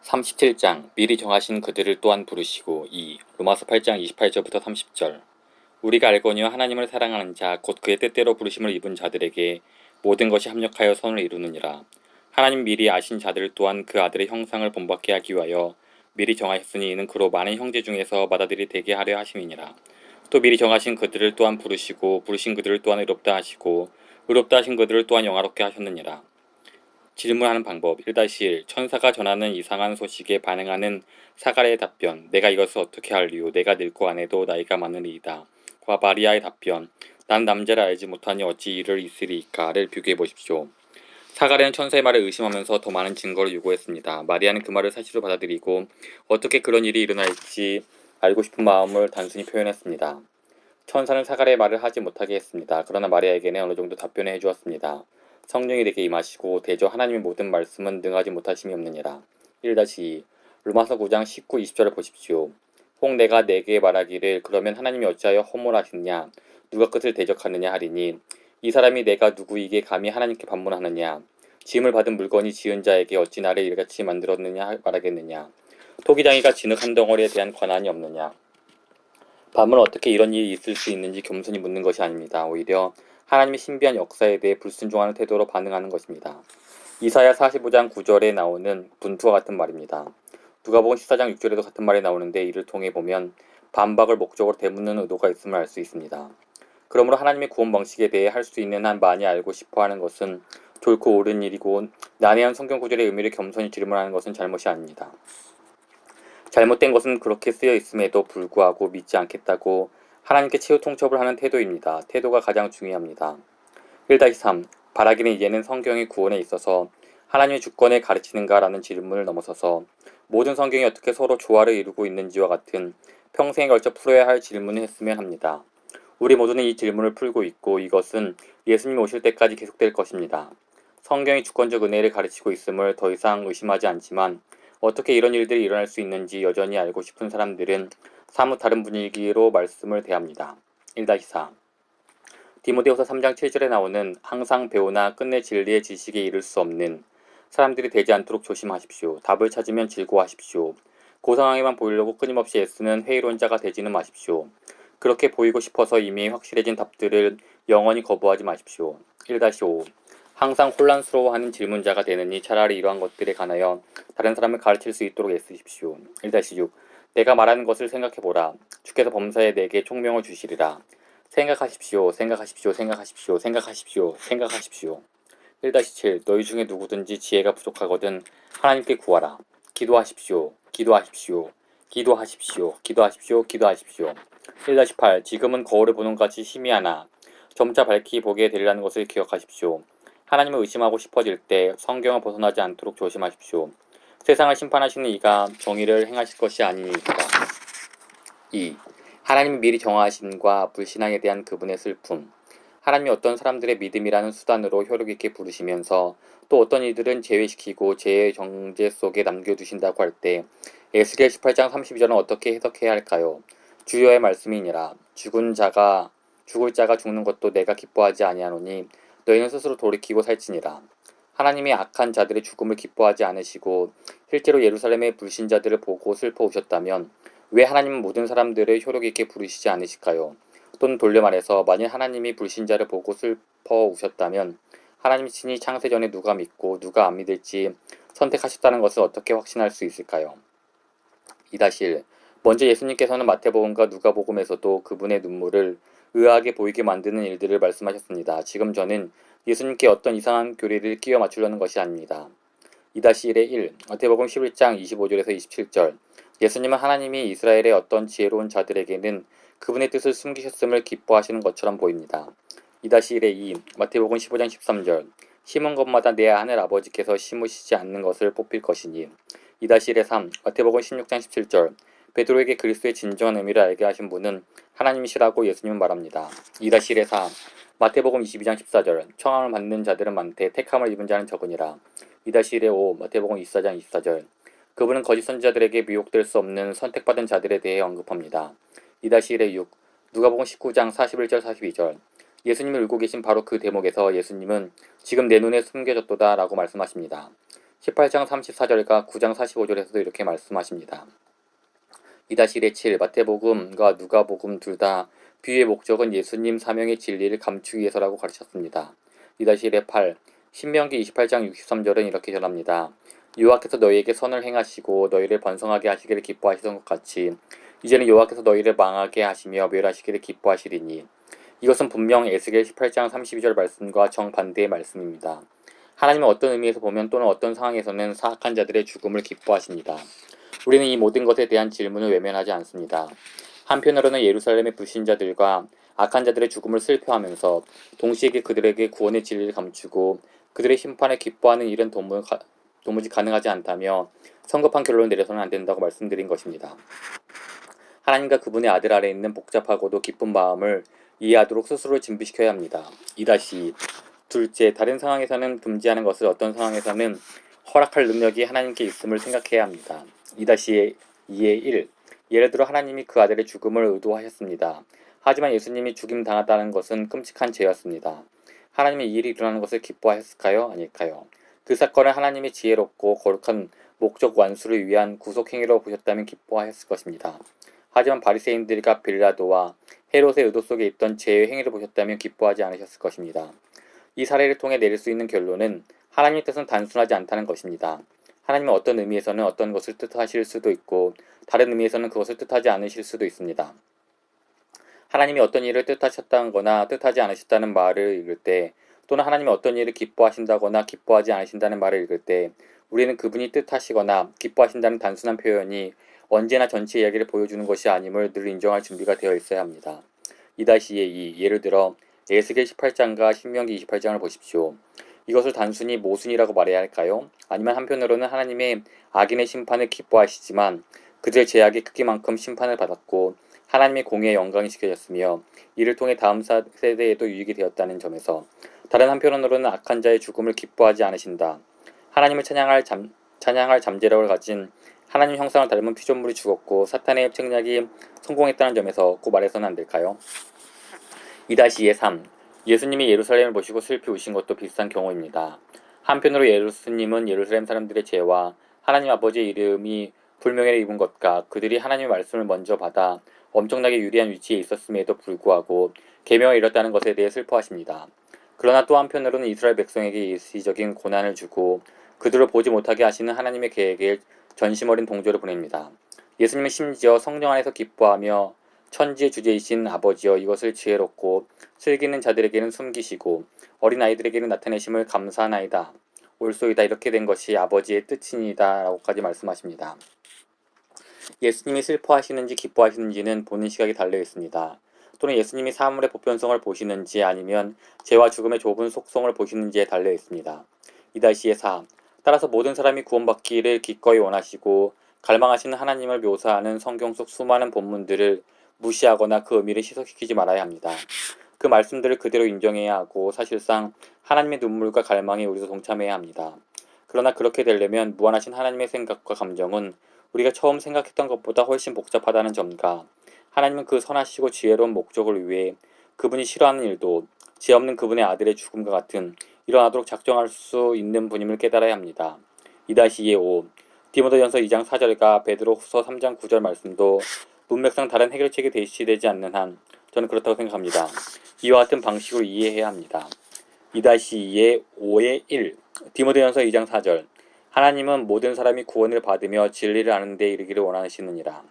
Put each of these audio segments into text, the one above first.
37장 미리 정하신 그들을 또한 부르시고 2. 로마서 8장 28절부터 30절 우리가 알거니와 하나님을 사랑하는 자 곧 그의 뜻대로 부르심을 입은 자들에게 모든 것이 합력하여 선을 이루느니라. 하나님 미리 아신 자들을 또한 그 아들의 형상을 본받게 하기 위하여 미리 정하셨으니 이는 그로 많은 형제 중에서 맏아들이 되게 하려 하심이니라. 또 미리 정하신 그들을 또한 부르시고 부르신 그들을 또한 의롭다 하시고 의롭다 하신 그들을 또한 영화롭게 하셨느니라. 질문하는 방법 1-1 천사가 전하는 이상한 소식에 반응하는 사가랴의 답변 내가 이것을 어떻게 알리오 내가 늙고 아내도 나이가 많으리이다. 과 마리아의 답변 난 남자를 알지 못하니 어찌 이를 있으리이까를 비교해 보십시오. 사가랴는 천사의 말을 의심하면서 더 많은 증거를 요구했습니다. 마리아는 그 말을 사실로 받아들이고 어떻게 그런 일이 일어날지 알고 싶은 마음을 단순히 표현했습니다. 천사는 사가랴의 말을 하지 못하게 했습니다. 그러나 마리아에게는 어느 정도 답변을 해주었습니다. 성령이 내게 임하시고 대저 하나님의 모든 말씀은 능하지 못하심이 없느니라. 1-2 로마서 9장 19, 20절을 보십시오. 혹 내가 내게 말하기를 그러면 하나님이 어찌하여 허물하시느냐 누가 끝을 대적하느냐 하리니 이 사람이 내가 누구이게 감히 하나님께 반문하느냐 지음을 받은 물건이 지은 자에게 어찌 나를 이같이 만들었느냐 말하겠느냐 토기장이가 진흙 한 덩어리에 대한 권한이 없느냐. 밤은 어떻게 이런 일이 있을 수 있는지 겸손히 묻는 것이 아닙니다. 오히려 하나님의 신비한 역사에 대해 불순종하는 태도로 반응하는 것입니다. 이사야 45장 9절에 나오는 분투와 같은 말입니다. 누가복음 14장 6절에도 같은 말이 나오는데 이를 통해 보면 반박을 목적으로 되묻는 의도가 있음을 알 수 있습니다. 그러므로 하나님의 구원 방식에 대해 할 수 있는 한 많이 알고 싶어하는 것은 좋고 옳은 일이고 난해한 성경 구절의 의미를 겸손히 질문하는 것은 잘못이 아닙니다. 잘못된 것은 그렇게 쓰여 있음에도 불구하고 믿지 않겠다고 하나님께 최후 통첩을 하는 태도입니다. 태도가 가장 중요합니다. 1-3 바라기는 이제는 성경의 구원에 있어서 하나님의 주권을 가르치는가라는 질문을 넘어서서 모든 성경이 어떻게 서로 조화를 이루고 있는지와 같은 평생에 걸쳐 풀어야 할 질문을 했으면 합니다. 우리 모두는 이 질문을 풀고 있고 이것은 예수님 오실 때까지 계속될 것입니다. 성경이 주권적 은혜를 가르치고 있음을 더 이상 의심하지 않지만 어떻게 이런 일들이 일어날 수 있는지 여전히 알고 싶은 사람들은 사뭇 다른 분위기로 말씀을 대합니다. 1-4 디모데후서 3장 7절에 나오는 항상 배우나 끝내 진리의 지식에 이를 수 없는 사람들이 되지 않도록 조심하십시오. 답을 찾으면 즐거워하십시오. 그 상황에만 보이려고 끊임없이 애쓰는 회의론자가 되지는 마십시오. 그렇게 보이고 싶어서 이미 확실해진 답들을 영원히 거부하지 마십시오. 1-5 항상 혼란스러워하는 질문자가 되느니 차라리 이러한 것들에 관하여 다른 사람을 가르칠 수 있도록 애쓰십시오. 1-6 내가 말하는 것을 생각해보라. 주께서 범사에 내게 총명을 주시리라. 생각하십시오. 생각하십시오. 생각하십시오. 생각하십시오. 생각하십시오. 1-7 너희 중에 누구든지 지혜가 부족하거든 하나님께 구하라. 기도하십시오. 기도하십시오. 기도하십시오. 기도하십시오. 기도하십시오. 1-8 지금은 거울을 보는 같이 희미하나 점차 밝히 보게 되리라는 것을 기억하십시오. 하나님을 의심하고 싶어질 때 성경을 벗어나지 않도록 조심하십시오. 세상을 심판하시는 이가 정의를 행하실 것이 아니니까. 2. 하나님이 미리 정하심과 불신앙에 대한 그분의 슬픔. 하나님이 어떤 사람들의 믿음이라는 수단으로 효력 있게 부르시면서 또 어떤 이들은 제외시키고 죄의 정죄 속에 남겨두신다고 할 때 에스겔 18장 32절은 어떻게 해석해야 할까요? 주여의 말씀이니라. 죽을 자가 죽는 것도 내가 기뻐하지 아니하노니 너희는 스스로 돌이키고 살지니라. 하나님이 악한 자들의 죽음을 기뻐하지 않으시고 실제로 예루살렘의 불신자들을 보고 슬퍼우셨다면 왜 하나님은 모든 사람들을 효력 있게 부르시지 않으실까요? 또는 돌려 말해서 만일 하나님이 불신자를 보고 슬퍼우셨다면 하나님 친히 창세전에 누가 믿고 누가 안 믿을지 선택하셨다는 것을 어떻게 확신할 수 있을까요? 2-1 먼저 예수님께서는 마태복음과 누가복음에서도 그분의 눈물을 의아하게 보이게 만드는 일들을 말씀하셨습니다. 지금 저는 예수님께 어떤 이상한 교리를 끼워 맞추려는 것이 아닙니다. 2-1의 1 마태복음 11장 25절에서 27절 예수님은 하나님이 이스라엘의 어떤 지혜로운 자들에게는 그분의 뜻을 숨기셨음을 기뻐하시는 것처럼 보입니다. 2-1의 2 마태복음 15장 13절 심은 것마다 내 하늘 아버지께서 심으시지 않는 것을 뽑힐 것이니 2-1의 3 마태복음 16장 17절 베드로에게 그리스도의 진정한 의미를 알게 하신 분은 하나님이시라고 예수님은 말합니다. 2-1의 4 마태복음 22장 14절 청함을 받는 자들은 많되 택함을 입은 자는 적으니라. 2-1의 5 마태복음 24장 24절 그분은 거짓 선지자들에게 미혹될 수 없는 선택받은 자들에 대해 언급합니다. 2-1의 6 누가복음 19장 41절 42절 예수님을 울고 계신 바로 그 대목에서 예수님은 지금 내 눈에 숨겨졌도다 라고 말씀하십니다. 18장 34절과 9장 45절에서도 이렇게 말씀하십니다. 2-1-7 마태복음과 누가복음 둘 다 비유의 목적은 예수님 사명의 진리를 감추기 위해서라고 가르쳤습니다. 2-1-8 신명기 28장 63절은 이렇게 전합니다. 여호와께서 너희에게 선을 행하시고 너희를 번성하게 하시기를 기뻐하시던 것 같이 이제는 여호와께서 너희를 망하게 하시며 멸하시기를 기뻐하시리니 이것은 분명 에스겔 18장 32절 말씀과 정반대의 말씀입니다. 하나님은 어떤 의미에서 보면 또는 어떤 상황에서는 사악한 자들의 죽음을 기뻐하십니다. 우리는 이 모든 것에 대한 질문을 외면하지 않습니다. 한편으로는 예루살렘의 불신자들과 악한 자들의 죽음을 슬퍼하면서 동시에 그들에게 구원의 진리를 감추고 그들의 심판을 기뻐하는 일은 도무지 가능하지 않다며 성급한 결론을 내려서는 안 된다고 말씀드린 것입니다. 하나님과 그분의 아들 아래에 있는 복잡하고도 기쁜 마음을 이해하도록 스스로를 진비시켜야 합니다. 2-2 둘째, 다른 상황에서는 금지하는 것을 어떤 상황에서는 허락할 능력이 하나님께 있음을 생각해야 합니다. 2-2의 1 예를 들어 하나님이 그 아들의 죽음을 의도하셨습니다. 하지만 예수님이 죽임당하다는 것은 끔찍한 죄였습니다. 하나님이 이 일이 일어나는 것을 기뻐하셨을까요? 아닐까요? 그 사건을 하나님이 지혜롭고 거룩한 목적 완수를 위한 구속행위로 보셨다면 기뻐하셨을 것입니다. 하지만 바리새인들과 빌라도와 헤롯의 의도 속에 있던 죄의 행위를 보셨다면 기뻐하지 않으셨을 것입니다. 이 사례를 통해 내릴 수 있는 결론은 하나님의 뜻은 단순하지 않다는 것입니다. 하나님은 어떤 의미에서는 어떤 것을 뜻하실 수도 있고 다른 의미에서는 그것을 뜻하지 않으실 수도 있습니다. 하나님이 어떤 일을 뜻하셨다거나 뜻하지 않으셨다는 말을 읽을 때 또는 하나님이 어떤 일을 기뻐하신다거나 기뻐하지 않으신다는 말을 읽을 때 우리는 그분이 뜻하시거나 기뻐하신다는 단순한 표현이 언제나 전체 이야기를 보여주는 것이 아님을 늘 인정할 준비가 되어 있어야 합니다. 2-2 예를 들어 에스겔 18장과 신명기 28장을 보십시오. 이것을 단순히 모순이라고 말해야 할까요? 아니면 한편으로는 하나님의 악인의 심판을 기뻐하시지만 그들의 죄악의 크기만큼 심판을 받았고 하나님의 공의에 영광이 지켜졌으며 이를 통해 다음 세대에도 유익이 되었다는 점에서 다른 한편으로는 악한 자의 죽음을 기뻐하지 않으신다. 하나님을 찬양할 잠재력을 가진 하나님 형상을 닮은 피조물이 죽었고 사탄의 책략이 성공했다는 점에서 꼭 말해서는 안 될까요? 2-3 예수님이 예루살렘을 보시고 슬피 우신 것도 비슷한 경우입니다. 한편으로 예수님은 예루살렘 사람들의 죄와 하나님 아버지의 이름이 불명예를 입은 것과 그들이 하나님의 말씀을 먼저 받아 엄청나게 유리한 위치에 있었음에도 불구하고 계명을 잃었다는 것에 대해 슬퍼하십니다. 그러나 또 한편으로는 이스라엘 백성에게 일시적인 고난을 주고 그들을 보지 못하게 하시는 하나님의 계획에 전심 어린 동조를 보냅니다. 예수님은 심지어 성령 안에서 기뻐하며 천지의 주제이신 아버지여 이것을 지혜롭고 슬기는 자들에게는 숨기시고 어린아이들에게는 나타내심을 감사하나이다. 옳소이다. 이렇게 된 것이 아버지의 뜻이니이다. 라고까지 말씀하십니다. 예수님이 슬퍼하시는지 기뻐하시는지는 보는 시각이 달려 있습니다. 또는 예수님이 사물의 보편성을 보시는지 아니면 죄와 죽음의 좁은 속성을 보시는지에 달려 있습니다. 2-4 따라서 모든 사람이 구원받기를 기꺼이 원하시고 갈망하시는 하나님을 묘사하는 성경 속 수많은 본문들을 무시하거나 그 의미를 희석시키지 말아야 합니다. 그 말씀들을 그대로 인정해야 하고 사실상 하나님의 눈물과 갈망에 우리도 동참해야 합니다. 그러나 그렇게 되려면 무한하신 하나님의 생각과 감정은 우리가 처음 생각했던 것보다 훨씬 복잡하다는 점과 하나님은 그 선하시고 지혜로운 목적을 위해 그분이 싫어하는 일도 죄 없는 그분의 아들의 죽음과 같은 일어나도록 작정할 수 있는 분임을 깨달아야 합니다. 2-5 디모데전서 2장 4절과 베드로후서 3장 9절 말씀도 문맥상 다른 해결책이 제시되지 않는 한 저는 그렇다고 생각합니다. 이와 같은 방식으로 이해해야 합니다. 2-2의 5의 1 디모데전서 2장 4절 하나님은 모든 사람이 구원을 받으며 진리를 아는 데 이르기를 원하시느니라.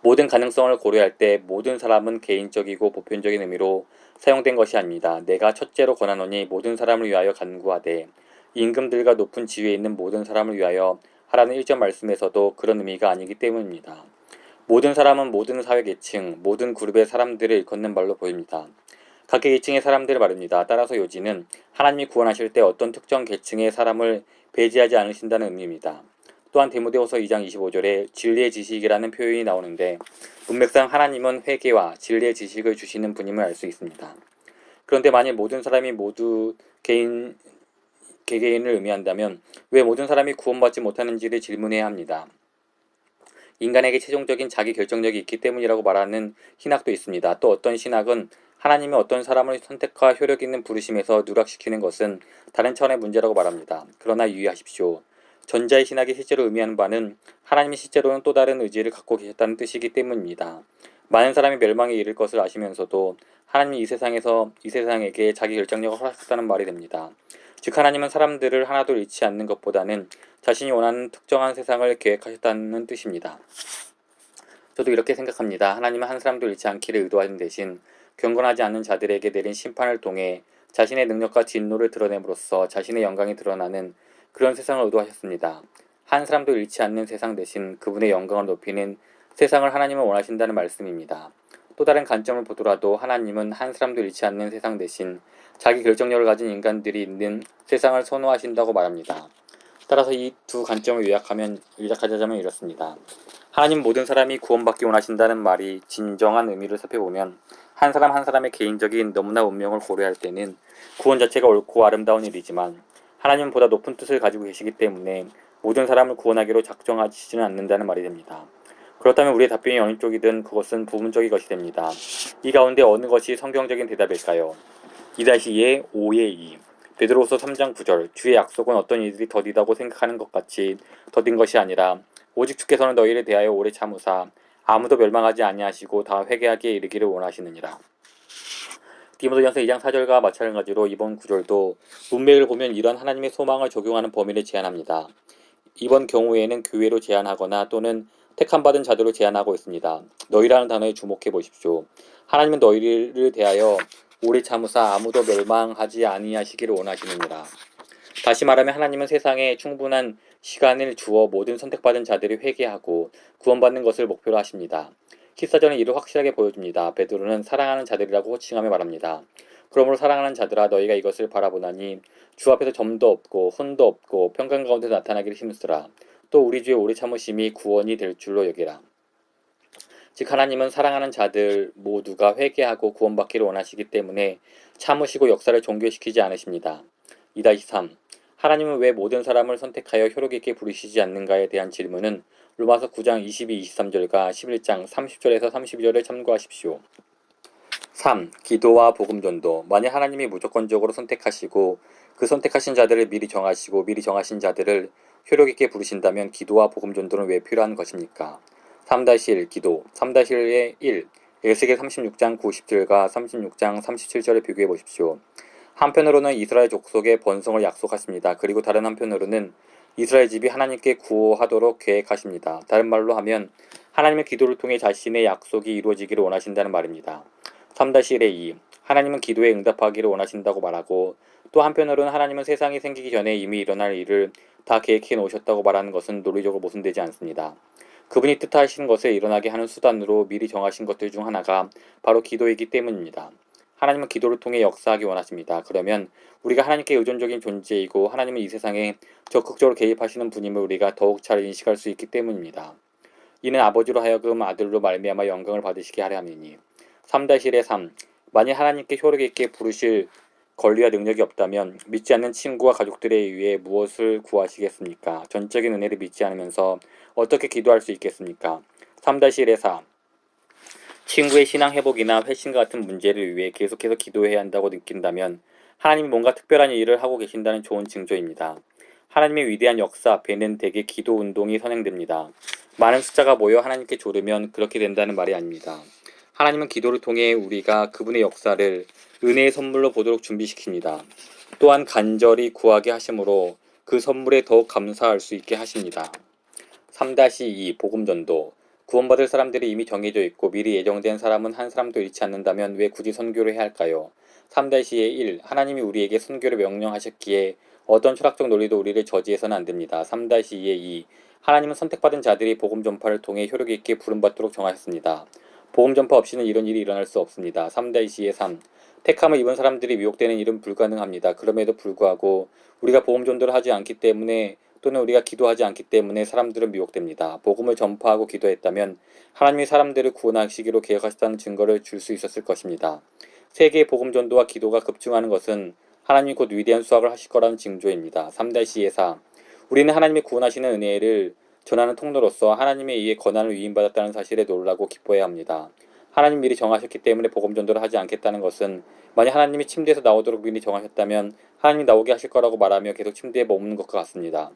모든 가능성을 고려할 때 모든 사람은 개인적이고 보편적인 의미로 사용된 것이 아닙니다. 내가 첫째로 권하노니 모든 사람을 위하여 간구하되 임금들과 높은 지위에 있는 모든 사람을 위하여 하라는 1절 말씀에서도 그런 의미가 아니기 때문입니다. 모든 사람은 모든 사회계층, 모든 그룹의 사람들을 일컫는 말로 보입니다. 각 계층의 사람들을 말입니다. 따라서 요지는 하나님이 구원하실 때 어떤 특정 계층의 사람을 배제하지 않으신다는 의미입니다. 또한 디모데후서 2장 25절에 진리의 지식이라는 표현이 나오는데 문맥상 하나님은 회개와 진리의 지식을 주시는 분임을 알 수 있습니다. 그런데 만일 모든 사람이 모두 개개인을 의미한다면 왜 모든 사람이 구원받지 못하는지를 질문해야 합니다. 인간에게 최종적인 자기 결정력이 있기 때문이라고 말하는 신학도 있습니다. 또 어떤 신학은 하나님이 어떤 사람을 선택과 효력 있는 부르심에서 누락시키는 것은 다른 차원의 문제라고 말합니다. 그러나 유의하십시오. 전자의 신학이 실제로 의미하는 바는 하나님이 실제로는 또 다른 의지를 갖고 계셨다는 뜻이기 때문입니다. 많은 사람이 멸망에 이를 것을 아시면서도 하나님이 이 세상에게 자기 결정력을 허락했다는 말이 됩니다. 즉 하나님은 사람들을 하나도 잃지 않는 것보다는 자신이 원하는 특정한 세상을 계획하셨다는 뜻입니다. 저도 이렇게 생각합니다. 하나님은 한 사람도 잃지 않기를 의도하는 대신 경건하지 않는 자들에게 내린 심판을 통해 자신의 능력과 진노를 드러냄으로써 자신의 영광이 드러나는 그런 세상을 의도하셨습니다. 한 사람도 잃지 않는 세상 대신 그분의 영광을 높이는 세상을 하나님은 원하신다는 말씀입니다. 또 다른 관점을 보더라도 하나님은 한 사람도 잃지 않는 세상 대신 자기 결정력을 가진 인간들이 있는 세상을 선호하신다고 말합니다. 따라서 이 두 관점을 요약하자면 이렇습니다. 하나님 모든 사람이 구원받기 원하신다는 말이 진정한 의미를 살펴보면 한 사람 한 사람의 개인적인 너무나 운명을 고려할 때는 구원 자체가 옳고 아름다운 일이지만 하나님은 보다 높은 뜻을 가지고 계시기 때문에 모든 사람을 구원하기로 작정하시지는 않는다는 말이 됩니다. 그렇다면 우리의 답변이 어느 쪽이든 그것은 부분적인 것이 됩니다. 이 가운데 어느 것이 성경적인 대답일까요? 2-2의 5의 2 베드로후서 3장 9절 주의 약속은 어떤 이들이 더디다고 생각하는 것 같이 더딘 것이 아니라 오직 주께서는 너희를 대하여 오래 참으사 아무도 멸망하지 아니하시고 다 회개하기에 이르기를 원하시느니라. 디모데전서 2장 4절과 마찬가지로 이번 구절도 문맥을 보면 이런 하나님의 소망을 적용하는 범위를 제한합니다. 이번 경우에는 교회로 제한하거나 또는 택함받은 자들로 제한하고 있습니다. 너희라는 단어에 주목해 보십시오. 하나님은 너희를 대하여 오래 참으사 아무도 멸망하지 아니하시기를 원하시느니라. 다시 말하면 하나님은 세상에 충분한 시간을 주어 모든 선택받은 자들이 회개하고 구원받는 것을 목표로 하십니다. 키사전은 이를 확실하게 보여줍니다. 베드로는 사랑하는 자들이라고 호칭하며 말합니다. 그러므로 사랑하는 자들아 너희가 이것을 바라보나니 주 앞에서 점도 없고 혼도 없고 평강 가운데 나타나기를 힘쓰라. 또 우리 주의 오래 참으심이 구원이 될 줄로 여기라. 즉 하나님은 사랑하는 자들 모두가 회개하고 구원받기를 원하시기 때문에 참으시고 역사를 종교시키지 않으십니다. 2-3 하나님은 왜 모든 사람을 선택하여 효력 있게 부르시지 않는가에 대한 질문은 로마서 9장 22-23절과 11장 30절에서 32절을 참고하십시오. 3. 기도와 복음전도 만약 하나님이 무조건적으로 선택하시고 그 선택하신 자들을 미리 정하시고 미리 정하신 자들을 효력 있게 부르신다면 기도와 복음전도는 왜 필요한 것입니까? 3-1 기도 3-1의 1 에스겔 36장 90절과 36장 37절을 비교해 보십시오. 한편으로는 이스라엘 족속의 번성을 약속하십니다. 그리고 다른 한편으로는 이스라엘 집이 하나님께 구호하도록 계획하십니다. 다른 말로 하면 하나님의 기도를 통해 자신의 약속이 이루어지기를 원하신다는 말입니다. 3-1의 2 하나님은 기도에 응답하기를 원하신다고 말하고 또 한편으로는 하나님은 세상이 생기기 전에 이미 일어날 일을 다 계획해 놓으셨다고 말하는 것은 논리적으로 모순되지 않습니다. 그분이 뜻하신 것을 일어나게 하는 수단으로 미리 정하신 것들 중 하나가 바로 기도이기 때문입니다. 하나님은 기도를 통해 역사하기 원하십니다. 그러면 우리가 하나님께 의존적인 존재이고 하나님은 이 세상에 적극적으로 개입하시는 분임을 우리가 더욱 잘 인식할 수 있기 때문입니다. 이는 아버지로 하여금 아들로 말미암아 영광을 받으시게 하려 함이니 3-1의 3 만일 하나님께 효력 있게 부르실 권리와 능력이 없다면 믿지 않는 친구와 가족들에 의해 무엇을 구하시겠습니까? 전적인 은혜를 믿지 않으면서 어떻게 기도할 수 있겠습니까? 3-1의 4 친구의 신앙 회복이나 회심과 같은 문제를 위해 계속해서 기도해야 한다고 느낀다면 하나님이 뭔가 특별한 일을 하고 계신다는 좋은 징조입니다. 하나님의 위대한 역사 앞에는 대개 기도 운동이 선행됩니다. 많은 숫자가 모여 하나님께 조르면 그렇게 된다는 말이 아닙니다. 하나님은 기도를 통해 우리가 그분의 역사를 은혜의 선물로 보도록 준비시킵니다. 또한 간절히 구하게 하심으로 그 선물에 더욱 감사할 수 있게 하십니다. 3-2 복음전도 구원받을 사람들이 이미 정해져 있고 미리 예정된 사람은 한 사람도 잃지 않는다면 왜 굳이 선교를 해야 할까요? 3-2의 1 하나님이 우리에게 선교를 명령하셨기에 어떤 철학적 논리도 우리를 저지해서는 안 됩니다. 3-2의 2 하나님은 선택받은 자들이 복음 전파를 통해 효력 있게 부름받도록 정하셨습니다. 복음 전파 없이는 이런 일이 일어날 수 없습니다. 3-2의 3 택함을 입은 사람들이 미혹되는 일은 불가능합니다. 그럼에도 불구하고 우리가 복음 전도를 하지 않기 때문에 또는 우리가 기도하지 않기 때문에 사람들은 미혹됩니다. 복음을 전파하고 기도했다면 하나님이 사람들을 구원하시기로 계획하셨다는 증거를 줄 수 있었을 것입니다. 세계의 복음 전도와 기도가 급증하는 것은 하나님이 곧 위대한 수학을 하실 거라는 징조입니다. 3-2의 4 우리는 하나님의 구원하시는 은혜를 전하는 통로로서 하나님에 의해 권한을 위임받았다는 사실에 놀라고 기뻐해야 합니다. 하나님 미리 정하셨기 때문에 복음 전도를 하지 않겠다는 것은 만약 하나님이 침대에서 나오도록 미리 정하셨다면 하나님이 나오게 하실 거라고 말하며 계속 침대에 머무는 것과 같습니다.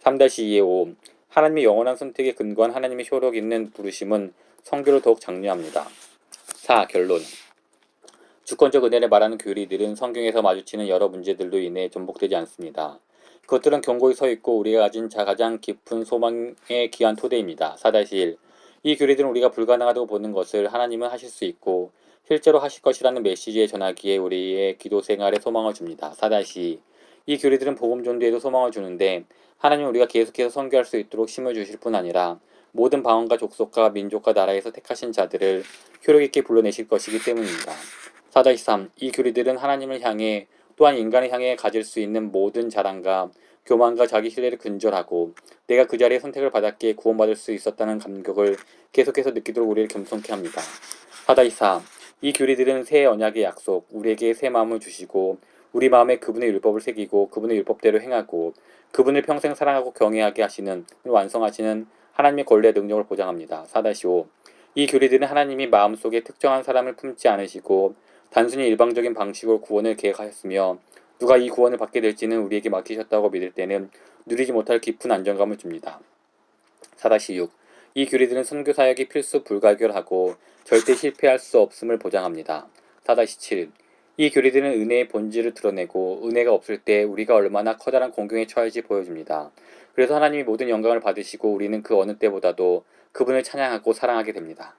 3-2-5 하나님의 영원한 선택에 근거한 하나님의 효력 있는 부르심은 성교를 더욱 장려합니다. 4. 결론 주권적 은혜를 말하는 교리들은 성경에서 마주치는 여러 문제들로 인해 전복되지 않습니다. 그것들은 견고히 서있고 우리가 가진 가장 깊은 소망의 귀한 토대입니다. 4-1 이 교리들은 우리가 불가능하다고 보는 것을 하나님은 하실 수 있고 실제로 하실 것이라는 메시지에 전하기에 우리의 기도 생활에 소망을 줍니다. 4-2 이 교리들은 복음 전도에도 소망을 주는데 하나님은 우리가 계속해서 선교할 수 있도록 힘을 주실 뿐 아니라 모든 방언과 족속과 민족과 나라에서 택하신 자들을 효력있게 불러내실 것이기 때문입니다. 4-3 이 교리들은 하나님을 향해 또한 인간을 향해 가질 수 있는 모든 자랑과 교만과 자기 신뢰를 근절하고 내가 그 자리에 선택을 받았기에 구원받을 수 있었다는 감격을 계속해서 느끼도록 우리를 겸손케 합니다. 4-4 이 교리들은 새 언약의 약속, 우리에게 새 마음을 주시고 우리 마음에 그분의 율법을 새기고 그분의 율법대로 행하고 그분을 평생 사랑하고 경외하게 하시는 완성하시는 하나님의 권리의 능력을 보장합니다. 4-5 이 교리들은 하나님이 마음속에 특정한 사람을 품지 않으시고 단순히 일방적인 방식으로 구원을 계획하셨으며 누가 이 구원을 받게 될지는 우리에게 맡기셨다고 믿을 때는 누리지 못할 깊은 안정감을 줍니다. 4-6 이 교리들은 선교 사역이 필수 불가결하고 절대 실패할 수 없음을 보장합니다. 4-7 이 교리들은 은혜의 본질을 드러내고 은혜가 없을 때 우리가 얼마나 커다란 공경에 처할지 보여줍니다. 그래서 하나님이 모든 영광을 받으시고 우리는 그 어느 때보다도 그분을 찬양하고 사랑하게 됩니다.